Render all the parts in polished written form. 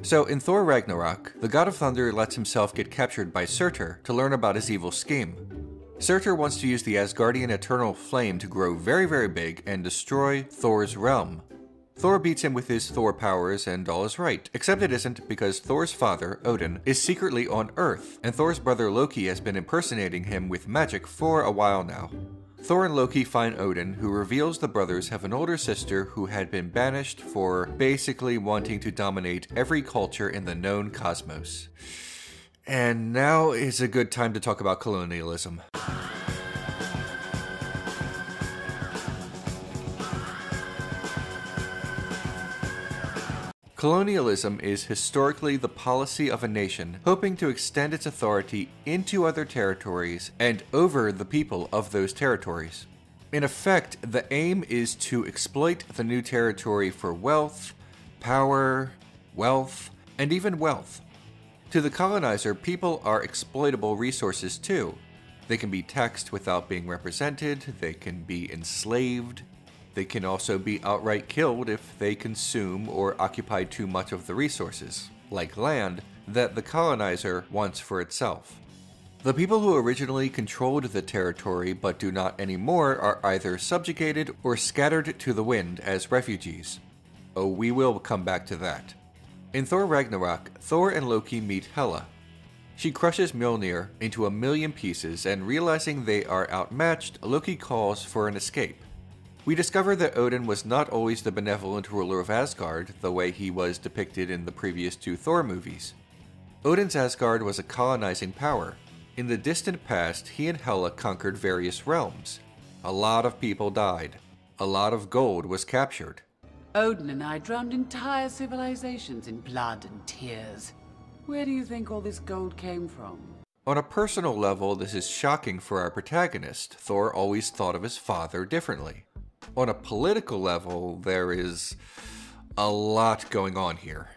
So in Thor Ragnarok, the god of thunder lets himself get captured by Surtur to learn about his evil scheme. Surtur wants to use the Asgardian eternal flame to grow very, very big and destroy Thor's realm. Thor beats him with his Thor powers and all is right, except it isn't because Thor's father, Odin, is secretly on Earth, and Thor's brother Loki has been impersonating him with magic for a while now. Thor and Loki find Odin, who reveals the brothers have an older sister who had been banished for basically wanting to dominate every culture in the known cosmos. And now is a good time to talk about colonialism. Colonialism is historically the policy of a nation hoping to extend its authority into other territories and over the people of those territories. In effect, the aim is to exploit the new territory for wealth, power, wealth, and even wealth. To the colonizer, people are exploitable resources too. They can be taxed without being represented, they can be enslaved. They can also be outright killed if they consume or occupy too much of the resources, like land, that the colonizer wants for itself. The people who originally controlled the territory but do not anymore are either subjugated or scattered to the wind as refugees. Oh, we will come back to that. In Thor Ragnarok, Thor and Loki meet Hela. She crushes Mjolnir into a million pieces, and realizing they are outmatched, Loki calls for an escape. We discover that Odin was not always the benevolent ruler of Asgard, the way he was depicted in the previous two Thor movies. Odin's Asgard was a colonizing power. In the distant past, he and Hela conquered various realms. A lot of people died. A lot of gold was captured. Odin and I drowned entire civilizations in blood and tears. Where do you think all this gold came from? On a personal level, this is shocking for our protagonist. Thor always thought of his father differently. On a political level, there is a lot going on here.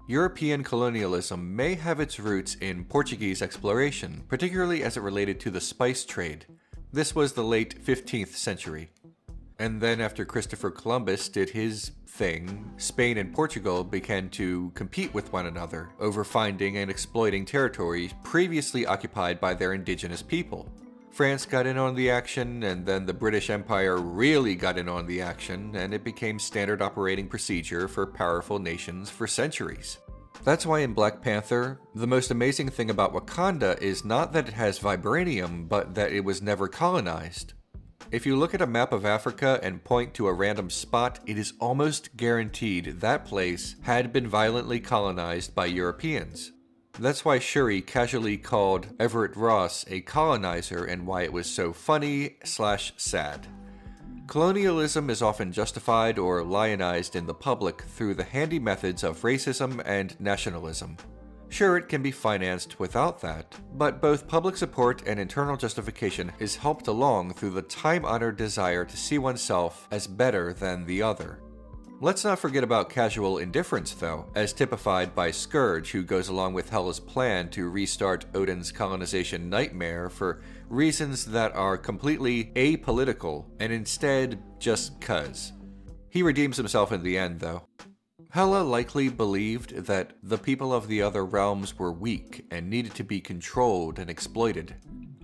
European colonialism may have its roots in Portuguese exploration, particularly as it related to the spice trade. This was the late 15th century. And then after Christopher Columbus did his thing, Spain and Portugal began to compete with one another over finding and exploiting territories previously occupied by their indigenous people. France got in on the action, and then the British Empire really got in on the action, and it became standard operating procedure for powerful nations for centuries. That's why in Black Panther, the most amazing thing about Wakanda is not that it has vibranium, but that it was never colonized. If you look at a map of Africa and point to a random spot, it is almost guaranteed that place had been violently colonized by Europeans. That's why Shuri casually called Everett Ross a colonizer and why it was so funny/sad. Colonialism is often justified or lionized in the public through the handy methods of racism and nationalism. Sure, it can be financed without that, but both public support and internal justification is helped along through the time-honored desire to see oneself as better than the other. Let's not forget about casual indifference, though, as typified by Scourge, who goes along with Hela's plan to restart Odin's colonization nightmare for reasons that are completely apolitical and instead just 'cause. He redeems himself in the end, though. Hela likely believed that the people of the other realms were weak and needed to be controlled and exploited.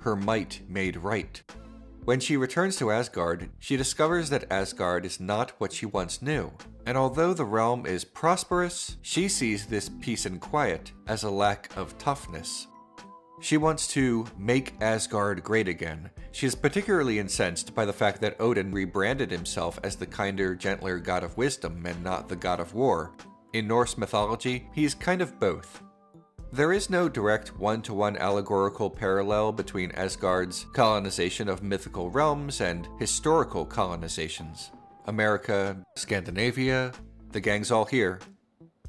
Her might made right. When she returns to Asgard, she discovers that Asgard is not what she once knew, and although the realm is prosperous, she sees this peace and quiet as a lack of toughness. She wants to make Asgard great again. She is particularly incensed by the fact that Odin rebranded himself as the kinder, gentler god of wisdom and not the god of war. In Norse mythology, he is kind of both. There is no direct one-to-one allegorical parallel between Asgard's colonization of mythical realms and historical colonizations. America, Scandinavia, the gang's all here.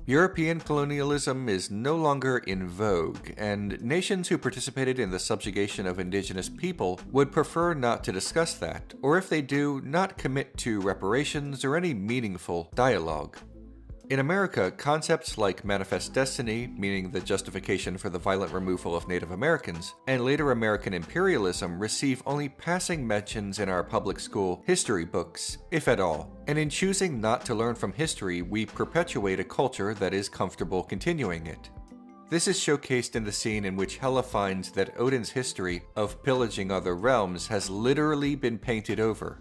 European colonialism is no longer in vogue, and nations who participated in the subjugation of indigenous people would prefer not to discuss that, or if they do, not commit to reparations or any meaningful dialogue. In America, concepts like manifest destiny, meaning the justification for the violent removal of Native Americans, and later American imperialism receive only passing mentions in our public school history books, if at all. And in choosing not to learn from history, we perpetuate a culture that is comfortable continuing it. This is showcased in the scene in which Hela finds that Odin's history of pillaging other realms has literally been painted over.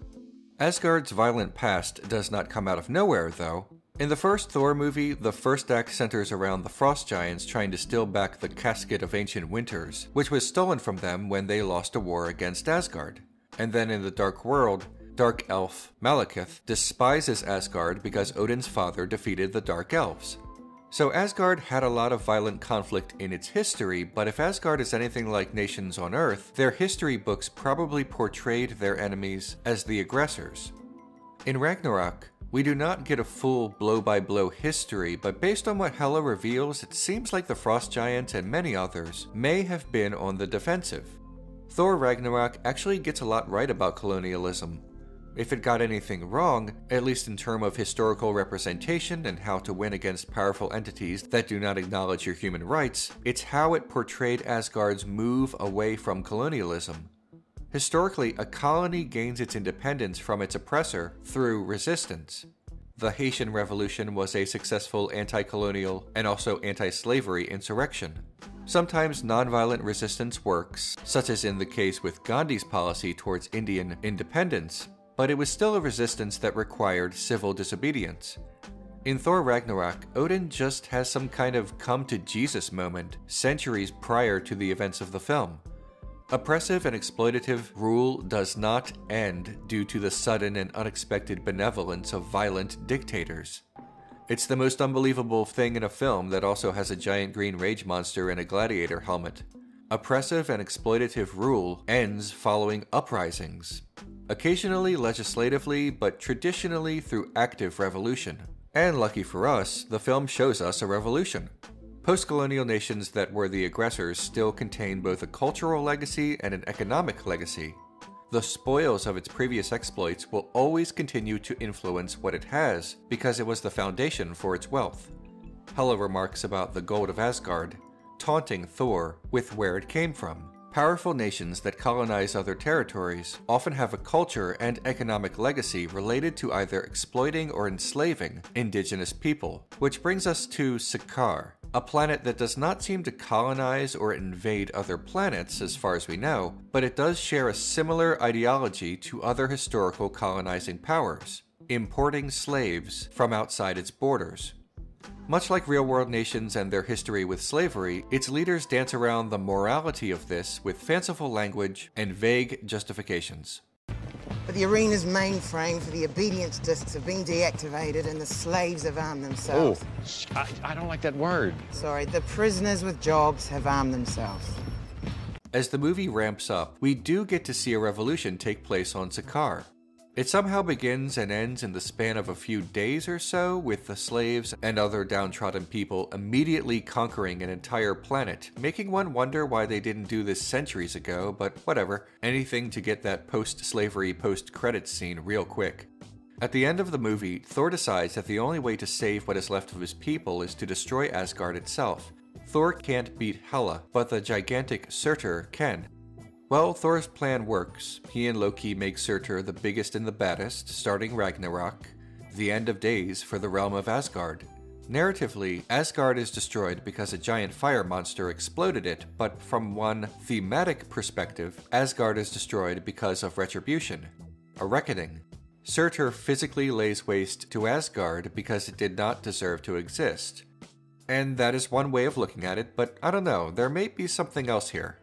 Asgard's violent past does not come out of nowhere, though. In the first Thor movie, the first act centers around the Frost Giants trying to steal back the Casket of Ancient Winters, which was stolen from them when they lost a war against Asgard. And then in the Dark World, Dark Elf Malekith despises Asgard because Odin's father defeated the Dark Elves. So Asgard had a lot of violent conflict in its history, but if Asgard is anything like nations on Earth, their history books probably portrayed their enemies as the aggressors. In Ragnarok, we do not get a full blow-by-blow history, but based on what Hela reveals, it seems like the Frost Giant and many others may have been on the defensive. Thor Ragnarok actually gets a lot right about colonialism. If it got anything wrong, at least in terms of historical representation and how to win against powerful entities that do not acknowledge your human rights, it's how it portrayed Asgard's move away from colonialism. Historically, a colony gains its independence from its oppressor through resistance. The Haitian Revolution was a successful anti-colonial and also anti-slavery insurrection. Sometimes nonviolent resistance works, such as in the case with Gandhi's policy towards Indian independence, but it was still a resistance that required civil disobedience. In Thor Ragnarok, Odin just has some kind of come-to-Jesus moment centuries prior to the events of the film. Oppressive and exploitative rule does not end due to the sudden and unexpected benevolence of violent dictators. It's the most unbelievable thing in a film that also has a giant green rage monster in a gladiator helmet. Oppressive and exploitative rule ends following uprisings. Occasionally legislatively, but traditionally through active revolution. And lucky for us, the film shows us a revolution. Post-colonial nations that were the aggressors still contain both a cultural legacy and an economic legacy. The spoils of its previous exploits will always continue to influence what it has, because it was the foundation for its wealth. Hela remarks about the gold of Asgard, taunting Thor with where it came from. Powerful nations that colonize other territories often have a culture and economic legacy related to either exploiting or enslaving indigenous people, which brings us to Sakaar, a planet that does not seem to colonize or invade other planets as far as we know, but it does share a similar ideology to other historical colonizing powers, importing slaves from outside its borders. Much like real-world nations and their history with slavery, its leaders dance around the morality of this with fanciful language and vague justifications. But the arena's mainframe for the obedience discs have been deactivated and the slaves have armed themselves. Oh, I don't like that word. Sorry, the prisoners with jobs have armed themselves. As the movie ramps up, we do get to see a revolution take place on Sakaar. It somehow begins and ends in the span of a few days or so, with the slaves and other downtrodden people immediately conquering an entire planet, making one wonder why they didn't do this centuries ago, but whatever, anything to get that post-slavery, post-credits scene real quick. At the end of the movie, Thor decides that the only way to save what is left of his people is to destroy Asgard itself. Thor can't beat Hela, but the gigantic Surtur can. Well, Thor's plan works. He and Loki make Surtur the biggest and the baddest, starting Ragnarok, the end of days for the realm of Asgard. Narratively, Asgard is destroyed because a giant fire monster exploded it, but from one thematic perspective, Asgard is destroyed because of retribution, a reckoning. Surtur physically lays waste to Asgard because it did not deserve to exist. And that is one way of looking at it, but I don't know, there may be something else here.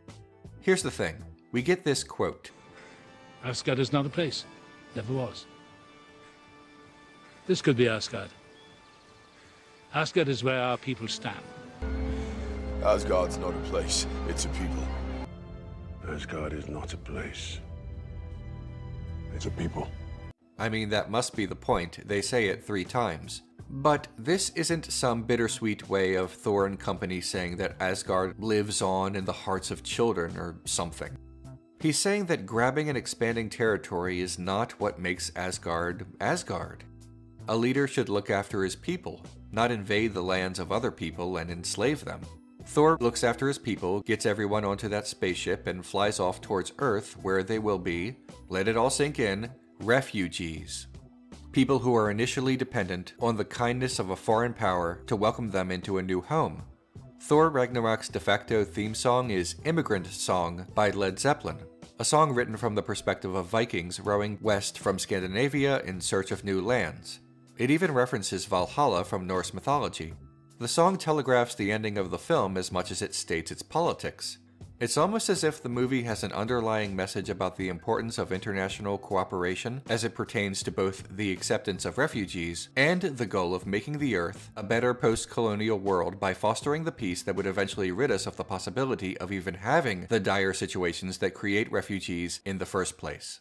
Here's the thing. We get this quote. Asgard is not a place. Never was. This could be Asgard. Asgard is where our people stand. Asgard's not a place, it's a people. Asgard is not a place. It's a people. I mean, that must be the point. They say it 3 times. But this isn't some bittersweet way of Thor and company saying that Asgard lives on in the hearts of children or something. He's saying that grabbing and expanding territory is not what makes Asgard Asgard. A leader should look after his people, not invade the lands of other people and enslave them. Thor looks after his people, gets everyone onto that spaceship, and flies off towards Earth, where they will be, let it all sink in, refugees. People who are initially dependent on the kindness of a foreign power to welcome them into a new home. Thor Ragnarok's de facto theme song is Immigrant Song by Led Zeppelin, a song written from the perspective of Vikings rowing west from Scandinavia in search of new lands. It even references Valhalla from Norse mythology. The song telegraphs the ending of the film as much as it states its politics. It's almost as if the movie has an underlying message about the importance of international cooperation as it pertains to both the acceptance of refugees and the goal of making the Earth a better post-colonial world by fostering the peace that would eventually rid us of the possibility of even having the dire situations that create refugees in the first place.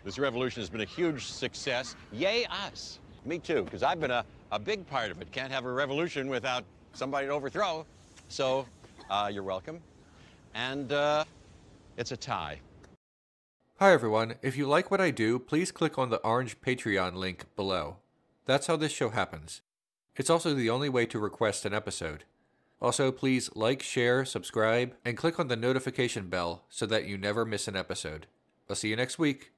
This revolution has been a huge success. Yay us! Me too, because I've been a big part of it. Can't have a revolution without somebody to overthrow. So, you're welcome. And, it's a tie. Hi everyone, if you like what I do, please click on the orange Patreon link below. That's how this show happens. It's also the only way to request an episode. Also, please like, share, subscribe, and click on the notification bell so that you never miss an episode. I'll see you next week.